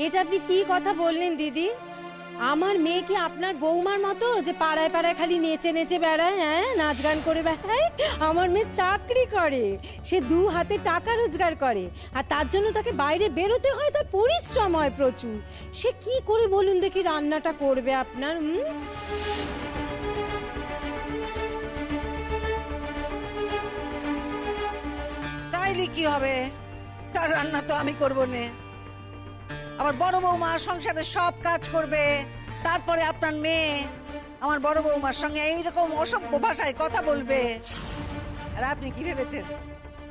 এটা আপনি কি কথা বললেন দিদি? আমার মেয়ে কি আপনার বৌমার মতো যে পাড়ায় পাড়ায় খালি নেচে নেচে বেড়ায়, হ্যাঁ, নাচ গান করে বেড়ায়? আমার মেয়ে চাকরি করে, সে 2 হাতে টাকা রোজগার করে, আর তার জন্য তাকে বাইরে বেরোতে হয়, তার পরিশ্রম হয় প্রচুর। সে কি করে বলুন দেখি রান্নাটা করবে আপনার? তাইলে কি হবে? তার রান্না তো আমি করবো না। আমার বড় বৌমা সংসারের সব কাজ করবে, তারপরে আপনার মেয়ে আমার বড় বৌমার সঙ্গে এইরকম অসভ্য ভাষায় কথা বলবে। আর আপনি কি ভেবেছেন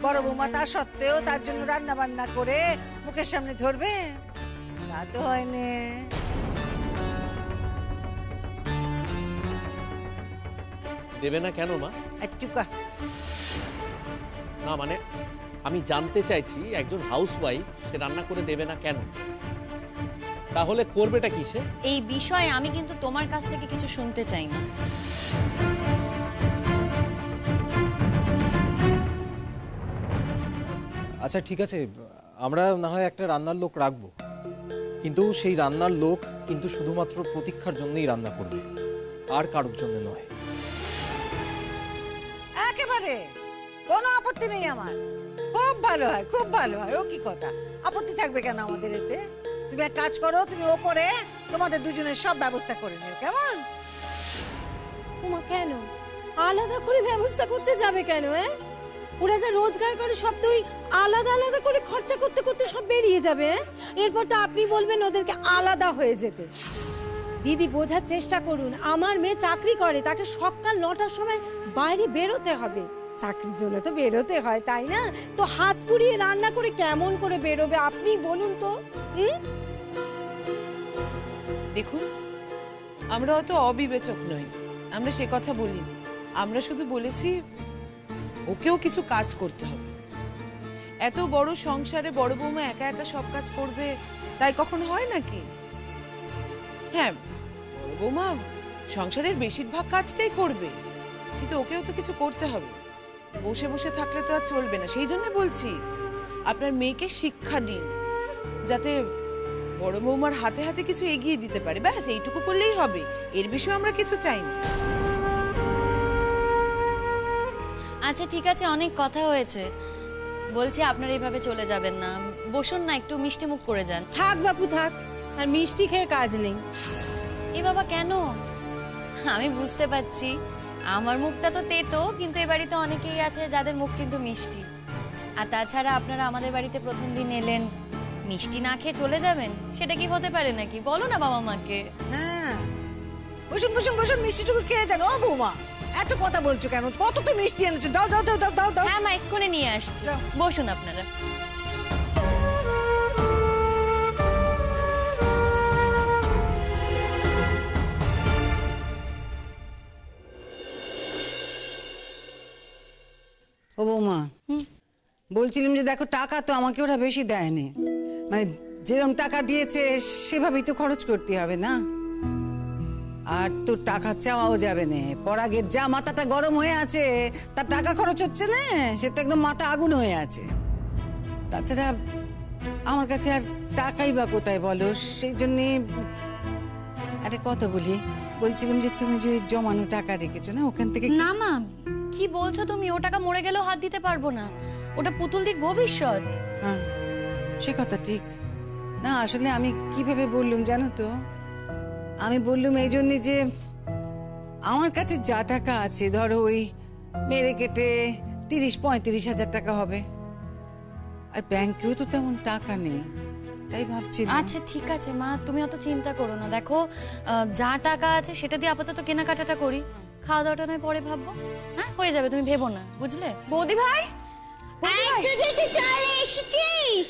বড় বৌমা তা সত্ত্বেও তার জন্য রান্না বান্না করে মুখের সামনে ধরবে? তা তো হয়নি। দেবে না কেন মা? চুপকা। না মানে আমি জানতে চাইছি, একজন হাউসওয়াইফ সে রান্না করে দেবে না কেন? তাহলে করবেটা কিসে? এই বিষয়ে আমি কিন্তু তোমার কাছ থেকে কিছু শুনতে চাই না। আচ্ছা ঠিক আছে, আমরা না হয় একটা রান্নার লোক রাখবো, কিন্তু সেই রান্নার লোক কিন্তু শুধুমাত্র প্রতীক্ষার জন্যই রান্না করবে, আর কারোর জন্য নয়। একেবারে কোনো আপত্তি নেই আমার। খুব ভালো হয়, খুব ভালো হয়। ও কি কথা, আপত্তি থাকবে কেন আমাদের এতে? তুমি এক কাজ করো, তুমি ওপরে তোমাদের দুজনের সব ব্যবস্থা করে নিও, কেমন? ওমা, কেন আলাদা করে ব্যবস্থা করতে যাবে কেন? ওরা যা রোজগার করে সব তো আলাদা আলাদা করে খরচা করতে করতে সব বেরিয়ে যাবে। এরপর তো আপনি বলবেন ওদেরকে আলাদা হয়ে যেতে। দিদি, বোঝার চেষ্টা করুন, আমার মেয়ে চাকরি করে, তাকে সকাল 9টার সময় বাইরে বেরোতে হবে। চাকরির জন্য তো বেরোতে হয়, তাই না? তো হাত পুড়িয়ে রান্না করে কেমন করে বেরোবে আপনি বলুন তো? দেখুন, আমরা অত অবিবেচক নই, আমরা সে কথা বলিনি। আমরা শুধু বলেছি ওকেও কিছু কাজ করতে হবে। এত বড় সংসারে বড় বৌমা একা একা সব কাজ করবে, তাই কখন হয় নাকি? হ্যাঁ, বড় বৌমা সংসারের বেশিরভাগ কাজটাই করবে, কিন্তু ওকেও তো কিছু করতে হবে। বসে বসে থাকলে তো আর চলবে না। সেই জন্য বলছি আপনার মেয়েকে শিক্ষা দিন, যাতে বড় বৌমার হাতে হাতে কিছু এগিয়ে দিতে পারে। ব্যাস এইটুকু করলেই হবে, এর বিষয়ে আমরা কিছু চাই না। আচ্ছা ঠিক আছে, অনেক কথা হয়েছে, বলছি আপনারা এইভাবে চলে যাবেন না। বসুন না, একটু মিষ্টি মুখ করে যান। থাক বাপু থাক, আর মিষ্টি খেয়ে কাজ নেই। এ বাবা কেন? আমি বুঝতে পারছি আমার মুখটা তো তেতো, কিন্তু এ বাড়িতে অনেকেই আছে যাদের মুখ কিন্তু মিষ্টি। আর তাছাড়া আপনারা আমাদের বাড়িতে প্রথম দিন এলেন, মিষ্টি না খেয়ে চলে যাবেন, সেটা কি হতে পারে নাকি? বলো না বাবা মাকে। হ্যাঁ, বসুন বসুন বসুন, মিষ্টিটুকু খেয়ে যান। ও বৌমা, এত কথা বলছো কেন? কত তো মিষ্টি এনেছো, দাও দাও দাও দাও দাও। হ্যাঁ মা, এক্ষুনি নিয়ে আসছি, বসুন আপনারা। ও বৌমা, বলছিলাম যে দেখো, টাকা তো আমাকে ওরা বেশি দেয়নি, মানে যেরকম টাকা দিয়েছে সেভাবেই তো খরচ করতে হবে না। আর তো টাকা চাওয়াও যাবে না। পরাগের যা মাথাটা গরম হয়ে আছে, তার টাকা খরচ হচ্ছে না, সে তো একদম মাথা আগুন হয়ে আছে। তাছাড়া আমার কাছে আর টাকাই বা কোথায় বলো? সেই জন্যে আরে কথা বলছিলাম যে তুমি যে জমানো টাকা রেখেছো না, ওখান থেকে না মা, কি বলছো তুমি? ও টাকা মরে গেলেও হাত দিতে পারবো না, ওটা পুতুলদির ভবিষ্যৎ। হ্যাঁ, সে কথা ঠিক না। আসলে আমি কিভাবে বললুম জানো তো? আমি বললুম এই জন্যে যে আমার কাছে যা টাকা আছে, ধরো ওই মেরে কেটে 30-35 হাজার টাকা হবে, আর ব্যাংকেও তো তেমন টাকা নেই, তাই ভাবছিলাম। আচ্ছা ঠিক আছে মা, তুমি অত চিন্তা করো না। দেখো, যা টাকা আছে সেটা দিয়ে আপাতত কেনাকাটাটা করি, খাওয়া দাওয়াটা নয় পরে ভাববো। হ্যাঁ, হয়ে যাবে, তুমি ভেবো না, বুঝলে? বৌদি ভাই, চলে এসেছিস?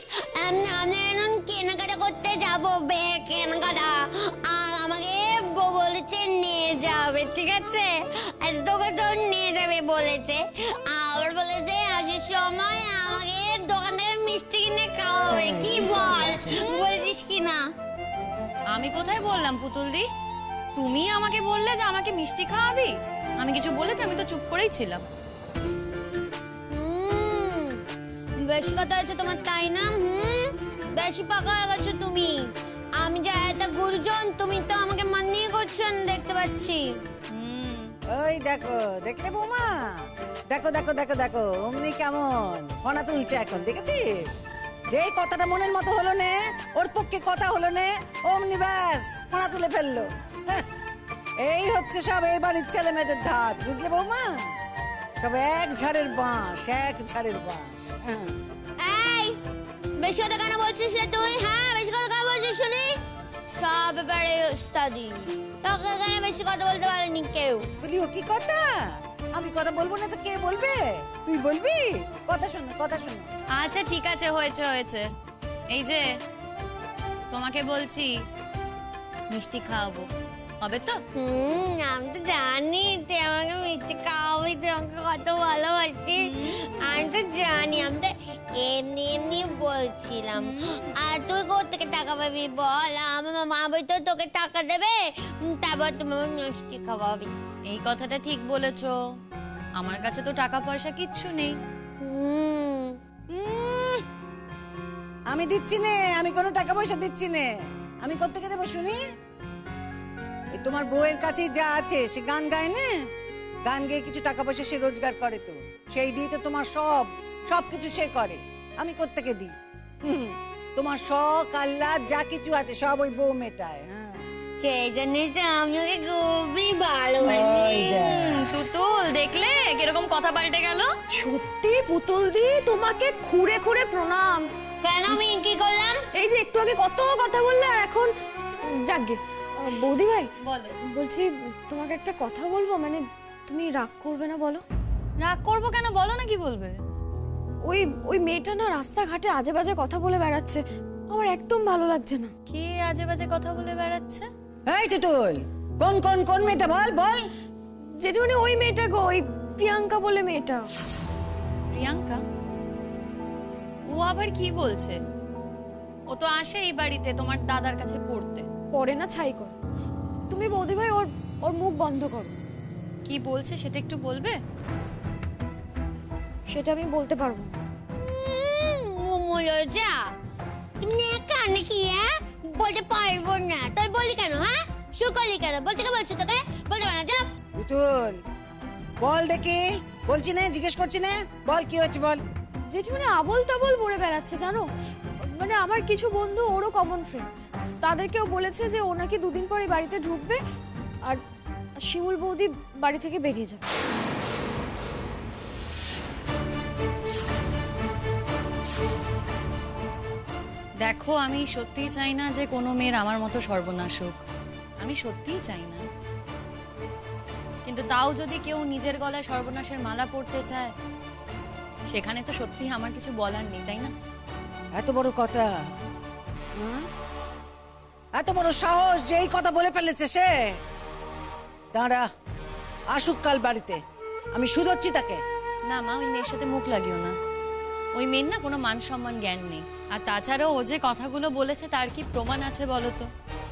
আমরা এখন কেনাকাটা করতে যাবো, কেনাকাটা আমাকে বলেছে নিয়ে যাবে, ঠিক আছে? তোকে তো নিয়ে যাবে বলেছে, আবার বলেছে আসার সময় আমাকে দোকান থেকে মিষ্টি কিনে খাওয়াবে। কি বল, বলেছিস কিনা? আমি কোথায় বললাম পুতুলদি? তুমি আমাকে বললে যে আমাকে মিষ্টি খাওয়াবি। আমি কিছু বলেছি? আমি তো চুপ করেই ছিলাম। বেশি কথা আছে তোমার, তাই না? বেশি পাকা হয়ে গেছো তুমি। দাদা গুরুজন, তুমি তো আমাকে মানিয়ে করছো না দেখতে পাচ্ছি। ওই দেখো, দেখলে বৌমা? দেখো দেখো দেখো দেখো অমনি কেমন ফনা তুলছে এখন, দেখেছিস? যেই কথাটা মনের মতো হলো নে, ওর পক্ষে কথা হলো নে, অমনি ব্যাস ফনা তুলে ফেললো। হ্যাঁ, এই হচ্ছে সব এই বাড়ির ছেলে মেয়েদের ধাত, বুঝলে বৌমা? সব এক ঝাড়ের বাঁশ, এক ঝাড়ের বাঁশ। হ্যাঁ। এই বেশি কথা কেন বলছিস রে তুই? হ্যাঁ, বেশি কথা কেন বলছিস শুনি? সব ব্যাপারে ওস্তাদি, তোকে এখানে বেশি কথা বলতে পারেনি কেউ। বলি ও কি কথা? আমি কথা বলবো না তো কে বলবে? তুই বলবি? কথা শোনো, কথা শোনো। আচ্ছা ঠিক আছে, হয়েছে হয়েছে। এই যে তোমাকে বলছি মিষ্টি খাওয়াবো, হবে তো? আমি তো জানি তুই আমাকে মিষ্টি খাওয়াবি, তুই আমাকে কত ভালোবাসিস। আমি তো জানি, আমি তো এমনি এমনি বলছিলাম। আর তুই কোথেকে টাকা পাবি বল? আমার মা বই তো তোকে টাকা দেবে, তারপর তুমি আমার মিষ্টি খাওয়াবি। এই কথাটা ঠিক বলেছো, আমার কাছে তো টাকা পয়সা কিচ্ছু নেই। উম, আমি দিচ্ছি নে, আমি কোনো টাকা পয়সা দিচ্ছি নে। আমি কোত্থেকে দেবো শুনি? এই তোমার বউয়ের কাছেই যা আছে, সে গান গায় না? গান গেয়ে কিছু টাকা পয়সা সে রোজগার করে, তো সেই দিয়ে তো তোমার সব কিছু সে করে। আমি কোত্থেকে দিই? তোমার শখ আহ্লাদ যা কিছু আছে সব ওই বউ মেটায়। হ্যাঁ, সেই জন্যই তো আমি ওকে খুবই ভালোবাসি। ওই দেখ। তুতুল, দেখলে কিরকম কথা পাল্টে গেল? সত্যি পুতুল দি, তোমাকে খুঁড়ে খুঁড়ে প্রণাম। কেন আমি কি করলাম? এই যে একটু আগে কত কথা বললে, আর এখন যাকগে। বৌদি ভাই বলো। বলছি তোমাকে একটা কথা বলবো, মানে তুমি রাগ করবে না বলো? রাগ করবো কেন, বলো না কি বলবে? ওই মেয়েটা না রাস্তাঘাটে আজে বাজে কথা বলে বেড়াচ্ছে, আমার একদম ভালো লাগছে না। কি আজে বাজে কথা বলে বেড়াচ্ছে? এই তুতুল, কোন কোন কোন মেয়েটা বল বল। যেটা মানে ওই মেয়েটা গো, ওই প্রিয়াঙ্কা বলে মেয়েটা। প্রিয়াঙ্কা? ও আবার কি বলছে? ও তো আসে এই বাড়িতে তোমার দাদার কাছে পড়তে। পড়ে না, ছাই কর। তুমি বৌদি ভাই ওর মুখ বন্ধ করো। কি বলছে সেটা একটু বলবে? সেটা আমি বলতে পারবো না। যা তুমি একা নাকি? হ্যাঁ, বলতে পারবো না। তুই বলি কেন? হ্যাঁ, শুরু করলি কেন? বলতে কে বলছো তোকে? বলতে পারো না, যা। তুতুল বল দেখি, বলছি না, জিজ্ঞেস করছি না, বল কি হচ্ছে বল। যেটা মানে আবল তাবল বলে বেড়াচ্ছে জানো। মানে আমার কিছু বন্ধু, ওরও কমন ফ্রেন্ড, তাদেরকেও বলেছে যে ও নাকি দুদিন পরে বাড়িতে ঢুকবে, আর শিমুল বৌদি বাড়ি থেকে বেরিয়ে যাবে। দেখো, আমি সত্যিই চাই না যে কোনো মেয়ের আমার মতো সর্বনাশ হোক। আমি সত্যিই চাই না, কিন্তু তাও যদি কেউ নিজের গলায় সর্বনাশের মালা পড়তে চায়, সেখানে তো সত্যি আমার কিছু বলার নেই, তাই না? এত বড় কথা, এত বড় সাহস যে এই কথা বলে ফেলেছে সে। দাঁড়া, আসুক কাল বাড়িতে, আমি শুধোচ্ছি তাকে। না মা, ওই মেয়ের সাথে মুখ লাগিও না। ওই মেয়ের না কোনো মান সম্মান জ্ঞান নেই। আর তাছাড়াও ও যে কথাগুলো বলেছে তার কি প্রমাণ আছে বলো তো?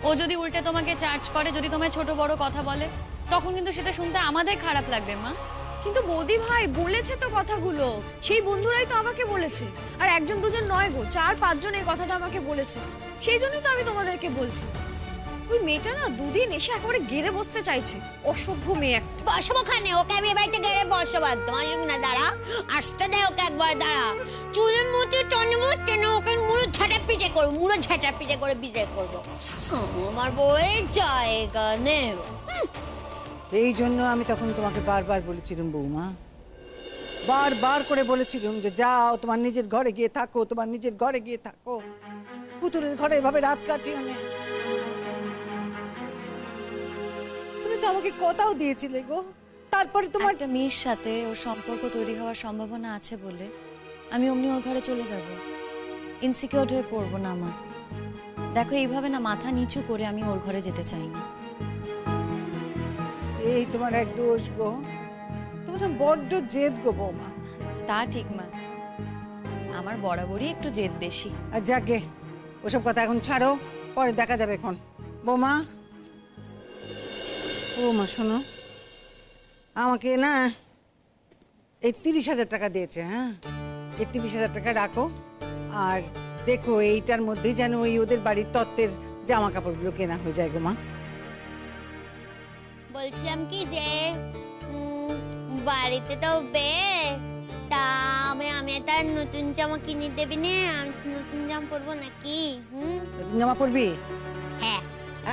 ও যদি উল্টে তোমাকে চার্জ করে, যদি তোমায় ছোট বড় কথা বলে, তখন কিন্তু সেটা শুনতে আমাদের খারাপ লাগবে মা। কিন্তু বৌদি ভাই বলেছে তো কথাগুলো, সেই বন্ধুরাই তো আমাকে বলেছে। আর একজন দুজন নয় গো, 4-5 জন এই কথাটা আমাকে বলেছে। সেই জন্যই তো আমি তোমাদেরকে বলছি। ওই মেয়েটা না দুদিন এসে একেবারে গেড়ে বসতে চাইছে, অসভ্য মেয়ে একটা। বসবো খানে, ওকে আমি বাড়িতে গেলে বসবো একদম। আসুক না, দাঁড়া, আসতে দে ওকে একবার, দাঁড়া। চুলের মধ্যে টানবো, কেন ওকে মুড়ো ঝাঁটা পিটে করবো, মুড়ো ঝাঁটা পিটে করে বিদায় করবো। আমার বউয়ের জায়গা নেই। এই জন্য আমি তখন তোমাকে বারবার বলেছিলাম বৌমা, বারবার করে বলেছিলাম যে যাও তোমার নিজের ঘরে গিয়ে থাকো, তোমার নিজের ঘরে গিয়ে থাকো, পুতুলের ঘরে এভাবে রাত কাটিও না। তুমি তো আমাকে কথাও দিয়েছিলে গো, তারপরে তোমার একটা মেয়ের সাথে ওর সম্পর্ক তৈরি হওয়ার সম্ভাবনা আছে বলে আমি অমনি ওর ঘরে চলে যাব। ইনসিকিউর হয়ে পড়বো না মা। দেখো, এইভাবে না মাথা নিচু করে আমি ওর ঘরে যেতে চাই না। এই তোমার এক দোষ গো, তোমার বড্ড জেদ গো বৌমা। তা ঠিক মা, আমার বরাবরই একটু জেদ বেশি। আর যাকে ওসব কথা এখন ছাড়ো, পরে দেখা যাবে। এখন বৌমা, বৌমা শোনো, আমাকে না এই 30,000 টাকা দিয়েছে। হ্যাঁ, এই 30,000 টাকা রাখো, আর দেখো এইটার মধ্যেই যেন ওই ওদের বাড়ির তত্ত্বের জামা কাপড়গুলো কেনা হয়ে যায় গো মা। বলছিলাম কি যে বাড়িতে তো বে তা আমি তার নতুন জামা কিনে দেবি না? আমি নতুন জামা পরবো নাকি? নতুন জামা পরবি? হ্যাঁ।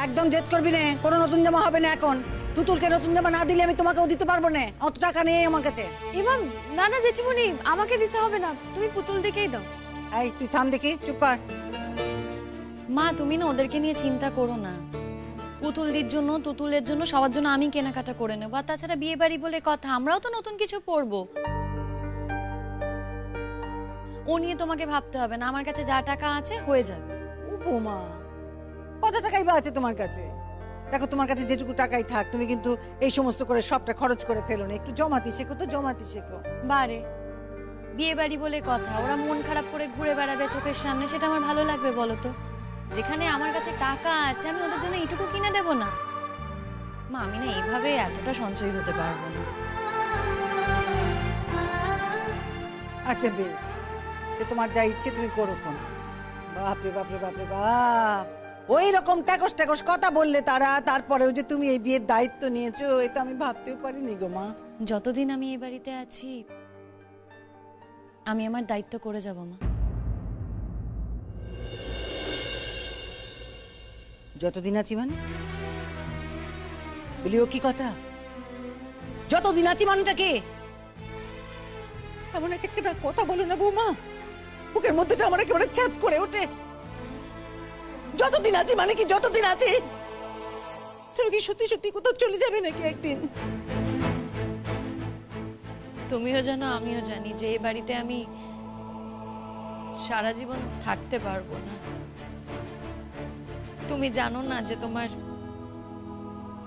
একদম জেদ করবি না, কোনো নতুন জামা হবে না এখন। তুতুলকে নতুন জামা না দিলে আমি তোমাকেও দিতে পারবো না, অত টাকা নেই আমার কাছে। এবার না না জেঠিমণি, আমাকে দিতে হবে না, তুমি পুতুল দিকেই দাও। এই তুই থাম দেখি, চুপ কর। মা তুমি না ওদেরকে নিয়ে চিন্তা করো না। পুতুলদের জন্য, তুতুলের জন্য, সবার জন্য আমি কেনাকাটা করে নেবো। আর তাছাড়া বিয়ে বাড়ি বলে কথা, আমরাও তো নতুন কিছু পরবো। ও নিয়ে তোমাকে ভাবতে হবে না, আমার কাছে যা টাকা আছে হয়ে যাবে। ও বৌমা, কত টাকাই বা আছে তোমার কাছে? দেখো তোমার কাছে যেটুকু টাকাই থাক, তুমি কিন্তু এই সমস্ত করে সবটা খরচ করে ফেলো না। একটু জমাতে শেখো তো, জমাতে শেখো। বারে বিয়ে বাড়ি বলে কথা, ওরা মন খারাপ করে ঘুরে বেড়াবে চোখের সামনে, সেটা আমার ভালো লাগবে বলো তো? যেখানে আমার কাছে টাকা আছে আমি ওদের জন্য এইটুকু কিনে দেব না? মা আমি না এইভাবে এতটা সঞ্চয় হতে পারবো না। আচ্ছা বেশ, সে তোমার যা ইচ্ছে তুমি করো। কোন বাপরে বাপরে বাপরে বাপ, ওই রকম ট্যাকস ট্যাকস কথা বললে তারা, তারপরেও যে তুমি এই বিয়ের দায়িত্ব নিয়েছো, এটা আমি ভাবতেও পারিনি গো মা। যতদিন আমি এই বাড়িতে আছি আমি আমার দায়িত্ব করে যাব মা। যতদিন আছি মানে? বলিও কি কথা? যতদিন আছি মানেটা কি? এমন একটা কথা বলো না বৌমা, বুকের মধ্যেটা আমার একেবারে ছাদ করে ওঠে। যতদিন আছি মানে কি? যতদিন আছি তুমি কি সত্যি সত্যি কোথাও চলে যাবে নাকি একদিন? তুমিও জানো আমিও জানি যে এই বাড়িতে আমি সারা জীবন থাকতে পারবো না। তুমি জানো না যে তোমার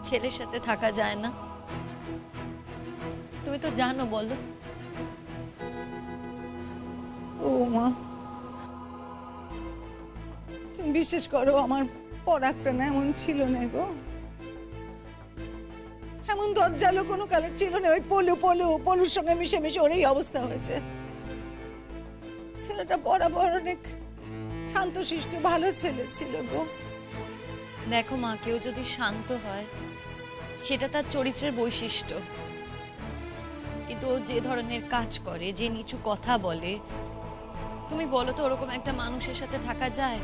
ছেলের সাথে থাকা যায় না? তুমি তো জানো, বলো। ও মা, তুমি বিশ্বাস করো আমার পরাগটা না এমন ছিল না গো, এমন দরজালো কোনো কালে ছিল না। ওই পলুর সঙ্গে মিশে মিশে ওর এই অবস্থা হয়েছে। ছেলেটা বরাবর অনেক শান্তশিষ্ট ভালো ছেলে ছিল গো। দেখো মা, কেউ যদি শান্ত হয় সেটা তার চরিত্রের বৈশিষ্ট্য, কিন্তু ও যে ধরনের কাজ করে, যে নিচু কথা বলে, তুমি বলো তো ওরকম একটা মানুষের সাথে থাকা যায়?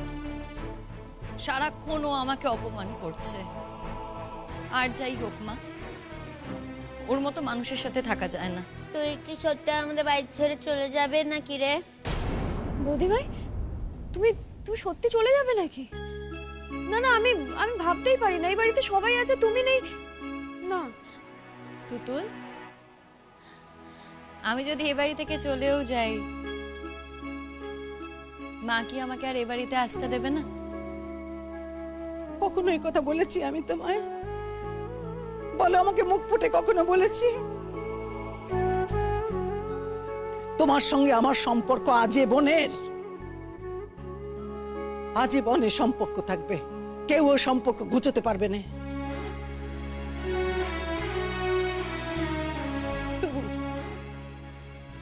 সারাক্ষণ ও আমাকে অপমান করছে। আর যাই হোক মা, ওর মতো মানুষের সাথে থাকা যায় না। তুই কি সত্যি আমাদের বাড়ি ছেড়ে চলে যাবে নাকি রে? বৌদি ভাই, তুমি তুমি সত্যি চলে যাবে নাকি? না না, আমি আমি ভাবতেই পারি না, এই বাড়িতে সবাই আছে, তুমি নেই। না তুতুল, আমি যদি এ বাড়ি থেকে চলেও যাই, মা কি আমাকে আর এ বাড়িতে আসতে দেবে না? কখনো এই কথা বলেছি আমি তোমায়? বলো আমাকে, মুখ ফুটে কখনো বলেছি? তোমার সঙ্গে আমার সম্পর্ক আজীবনের, আজীবনের সম্পর্ক থাকবে, কেউ ওই সম্পর্ক ঘুচোতে পারবে না।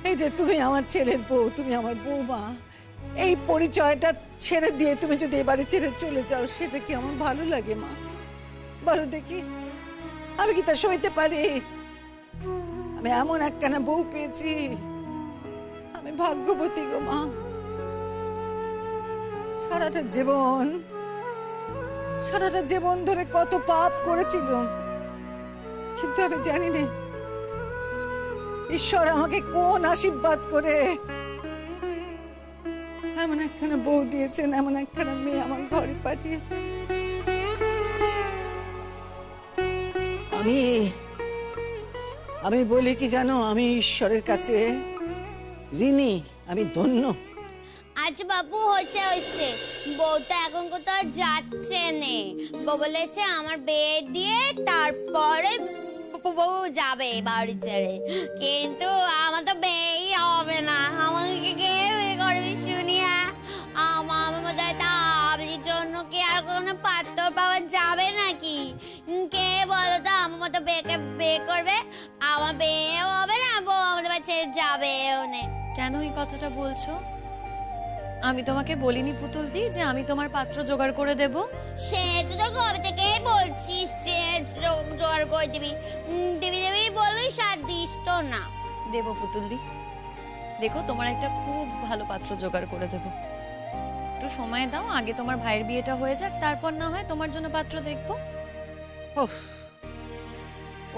এই যে তুমি আমার ছেলের বউ, তুমি আমার বৌমা, এই পরিচয়টা ছেড়ে দিয়ে তুমি যদি এবারে ছেড়ে চলে যাও, সেটা কি আমার ভালো লাগে মা? বলো দেখি, আমি কি তা সইতে পারি? আমি এমন একখানা বউ পেয়েছি, আমি ভাগ্যবতী গো মা। সারাটা জীবন ধরে কত পাপ করেছিল, কিন্তু আমি জানি না ঈশ্বর আমাকে কোন আশীর্বাদ করে এমন একখানা বউ দিয়েছেন, এমন একখানা মেয়ে আমার ঘরে পাঠিয়েছেন। আমি বলি কি জানো, আমি ঈশ্বরের কাছে ঋণী, আমি ধন্য। আচ্ছা বাবু, হচ্ছে বউটা এখন কোথাও যাচ্ছে নে। বউ বলেছে আমার বিয়ে দিয়ে তারপরে বউ যাবে বাড়ি ছেড়ে, কিন্তু আমার তো বিয়েই হবে না। আমাকে কে বিয়ে করবি শুনি? হ্যাঁ, আমার মতো একটা আবলির জন্য কি আর কোনো পাত্র পাওয়া যাবে নাকি? কে বলো তো আমার মতো বিয়ে করবে? আমার বিয়েও হবে না, বউ আমাদের বাড়ি ছেড়ে যাবে। কেন এই কথাটা বলছো? আমি তোমাকে বলিনি পুতুলদি যে আমি তোমার পাত্র জোগাড় করে দেব? সে তো কবে থেকে বলছিস যে জোর করে দিবি দিবি দিবি বললি সাথ দিস তো না। দেব পুতুলদি, দেখো তোমার একটা খুব ভালো পাত্র জোগাড় করে দেব। একটু সময় দাও, আগে তোমার ভাইয়ের বিয়েটা হয়ে যাক, তারপর না হয় তোমার জন্য পাত্র দেখবো। উফ,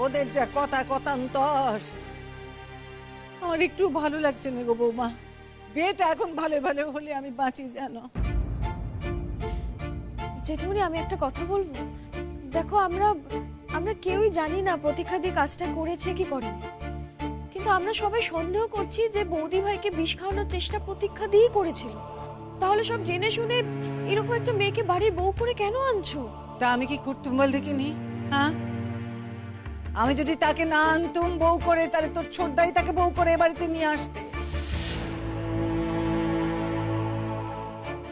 ওদের যা কথা কথান্তর, আমার একটু ভালো লাগছে না গো বৌমা। বিয়েটা এখন ভালো ভালো হলে আমি বাঁচি জানো। জেঠুমনি আমি একটা কথা বলবো, দেখো আমরা কেউই জানি না প্রতীক্ষাদি কাজটা করেছে কি করেনি, কিন্তু আমরা সবাই সন্দেহ করছি যে বৌদি ভাইকে বিষ খাওয়ানোর চেষ্টা প্রতীক্ষা দিয়েই করেছিল। তাহলে সব জেনে শুনে এরকম একটা মেয়েকে বাড়ির বউ করে কেন আনছো? তা আমি কি করতুম বল দেখিনি? হ্যাঁ, আমি যদি তাকে না আনতুম বউ করে, তাহলে তোর ছোটদাই তাকে বউ করে এ বাড়িতে নিয়ে আসতে।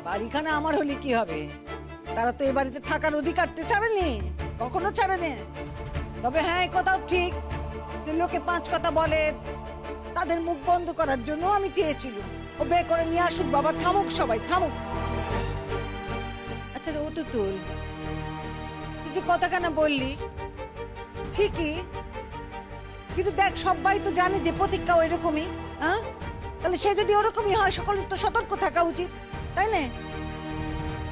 বাড়িখানা আমার হলে কি হবে? তারা তো এ বাড়িতে থাকার অধিকারটা ছাড়েনি, কখনো ছাড়েনি। তবে হ্যাঁ, এই কথাও ঠিক যে লোকে 5 কথা বলে, তাদের মুখ বন্ধ করার জন্য আমি চেয়েছিল ও বে করে নিয়ে আসুক। বাবা থামুক, সবাই থামুক। আচ্ছা ও তো তুই কিছু কথা কেন বললি? ঠিকই, কিন্তু দেখ সবাই তো জানে যে প্রতীক্ষাও এরকমই। হ্যাঁ, তাহলে সে যদি ওরকমই হয় সকলের তো সতর্ক থাকা উচিত, তাই না?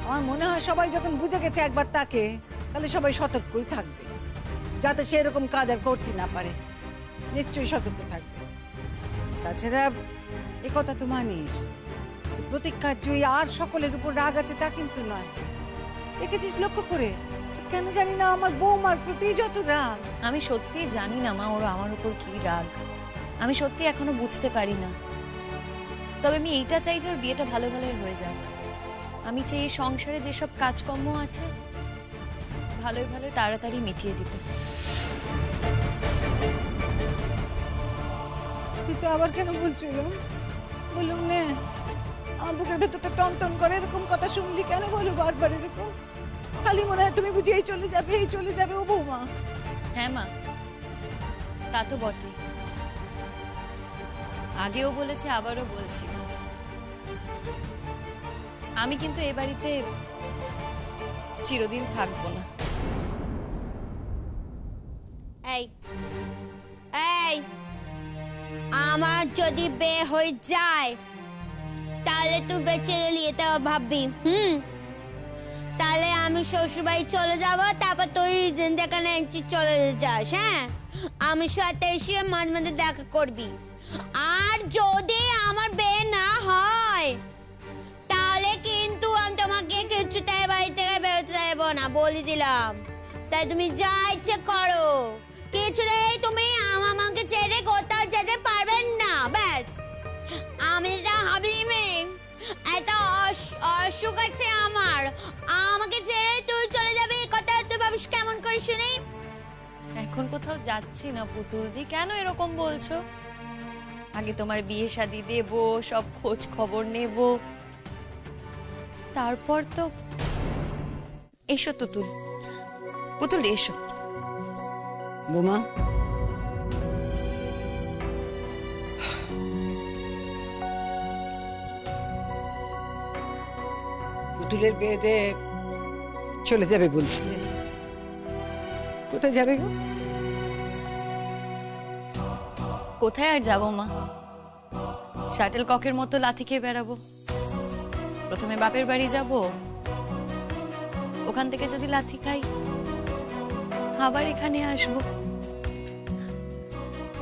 আমার মনে হয় সবাই যখন বুঝে গেছে একবার তাকে, তাহলে সবাই সতর্কই থাকবে, যাতে সে এরকম কাজ আর করতে না পারে। নিশ্চয়ই সতর্ক থাকবে। তাছাড়া এ কথা তো মানিস, প্রতীক্ষার যে আর সকলের উপর রাগ আছে তা কিন্তু নয়। দেখেছিস লক্ষ্য করে? কেন জানি না আমার বৌমার প্রতি যত রাগ। আমি সত্যি জানি না মা ওর আমার উপর কি রাগ, আমি সত্যি এখনো বুঝতে পারি না। তবে আমি এইটা চাই যে ওর বিয়েটা ভালো ভালোই হয়ে যাক। আমি চাই এই সংসারে যেসব কাজকর্ম আছে ভালোই ভালোই তাড়াতাড়ি মিটিয়ে দিতে। তুই তো আবার কেন বলছিল? বললাম না, আমার বুকের ভেতরটা টন টন করে। এরকম কথা শুনলি কেন বলো বারবার এরকম? খালি মনে হয় তুমি বুঝি এই চলে যাবে, এই চলে যাবে। ও বৌমা, হ্যাঁ মা, তা তো বটে। আগেও বলেছে, আবারও বলছি, আমি কিন্তু এ বাড়িতে চিরদিন থাকবো না। এই এই আমার যদি বে হয়ে যায় তাহলে তুই বেঁচে গেলি এটা ভাববি। তাহলে আমি শ্বশুরবাড়ি চলে যাব, তারপর তুই যেখানে চলে যাস। হ্যাঁ, আমি সাথে এসে মাঝে মাঝে দেখা করবি। আর যদি আমার বে না হয় তাহলে কিন্তু আমি তোমাকে কিছুটাই বাড়ি থেকে বেরোতে দেব না, বলে দিলাম। তাই তুমি যা ইচ্ছে করো, কিছুতেই তুমি আমাকে ছেড়ে কোথাও যেতে পারবেন না। ব্যাস, আমি যা হাবলি মেয়ে, এত অসুখ আছে আমার, আমাকে ছেড়ে তুই চলে যাবি, কথা তুই ভাবিস কেমন করে শুনি? এখন কোথাও যাচ্ছি না পুতুলদি, কেন এরকম বলছো? আগে তোমার বিয়ে শাদী দেব, সব খোঁজ খবর নেব, তারপর তো। এসো পুতুলদি এসো। বৌমা, পুতুলের বিয়েতে চলে যাবে বলছিলে, কোথায় যাবে গো? কোথায় আর যাবো মা, শাটেল ককের মতো লাথি খেয়ে বেড়াবো। প্রথমে বাপের বাড়ি যাব, ওখান থেকে যদি লাথি খাই আবার এখানে আসবো।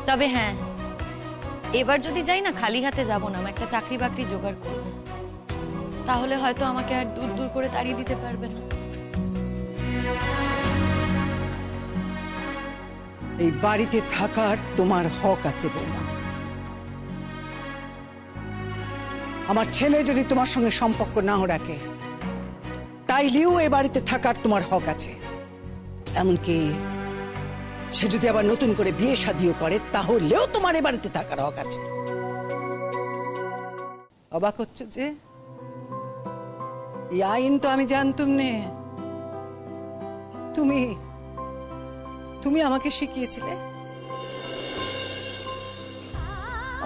তবে হ্যাঁ, এবার যদি যাই না, খালি হাতে যাব না, আমি একটা চাকরি বাকরি জোগাড় করবো, তাহলে হয়তো আমাকে আর দূর দূর করে তাড়িয়ে দিতে পারবে না। এই বাড়িতে থাকার তোমার হক আছে বৌমা। আমার ছেলে যদি তোমার সঙ্গে সম্পর্ক নাও রাখে, তাইলেও এ বাড়িতে থাকার তোমার হক আছে। এমনকি সে যদি আবার নতুন করে বিয়ে শাদিও করে, তাহলেও তোমার এ বাড়িতে থাকার হক আছে। অবাক হচ্ছে যে? এই আইন তো আমি জানতুম নে। তুমি আমাকে শিখিয়েছিলে।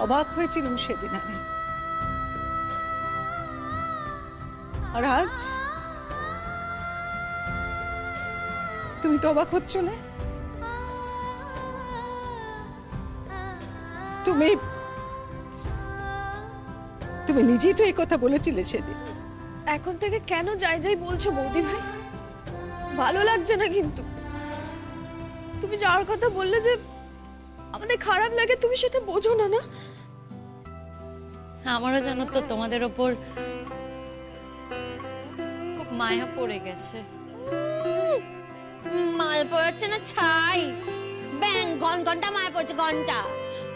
অবাক হয়েছিলাম সেদিন আমি। আর আজ তুমি তো অবাক হচ্ছ না? তুমি তুমি নিজেই তো এই কথা বলেছিলে সেদিন। এখন থেকে কেন যাই যাই বলছো বৌদি ভাই? ভালো লাগছে না কিন্তু। তুমি যাওয়ার কথা বললে যে আমাদের খারাপ লাগে, তুমি সেটা বোঝো না। না আমারও জানো তো তোমাদের ওপর খুব মায়া পড়ে গেছে। মাল পড়ছে না ছাই, ব্যাং ঘন্টা মায়া পড়ছে ঘন্টা।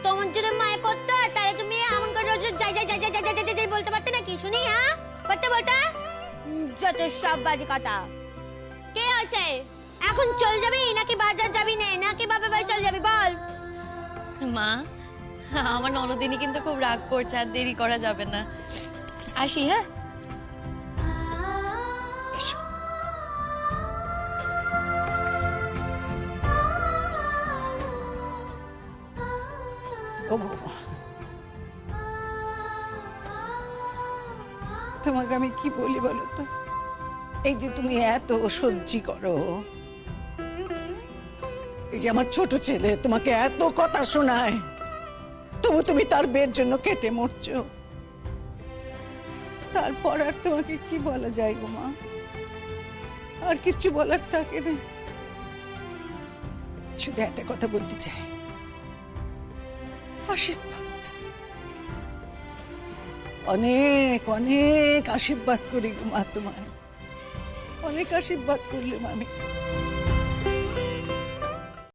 তোমার যদি মায়া পড়তো তাহলে তুমি এমন করে রোজ যাই যাই যাই যাই যাই যাই যাই বলতে পারতে নাকি? শুনি, হ্যাঁ বলতে বলতে যত সব বাজে কথা। কে আছে এখন? চল যাবি নাকি বাজার যাবি না নাকি বাবা বাড়ি চল যাবি বল? মা, আমার ননদিনী কিন্তু খুব রাগ করছে, আর দেরি করা যাবে না। আসি, হ্যাঁ? ও বাবা, তোমাকে আমি কি বলি বলো তো? এই যে তুমি এত সহ্যি করো, এই যে আমার ছোট ছেলে তোমাকে এত কথা শোনায়, তবু তুমি তার বের জন্য কেটে মরছো। তারপর আর তোমাকে কি বলা যায় গো মা? আর কিচ্ছু বলার থাকে না। শুধু একটা কথা বলতে চাই, আশীর্বাদ, অনেক অনেক আশীর্বাদ করি গো মা তোমায়, অনেক আশীর্বাদ করলাম আমি।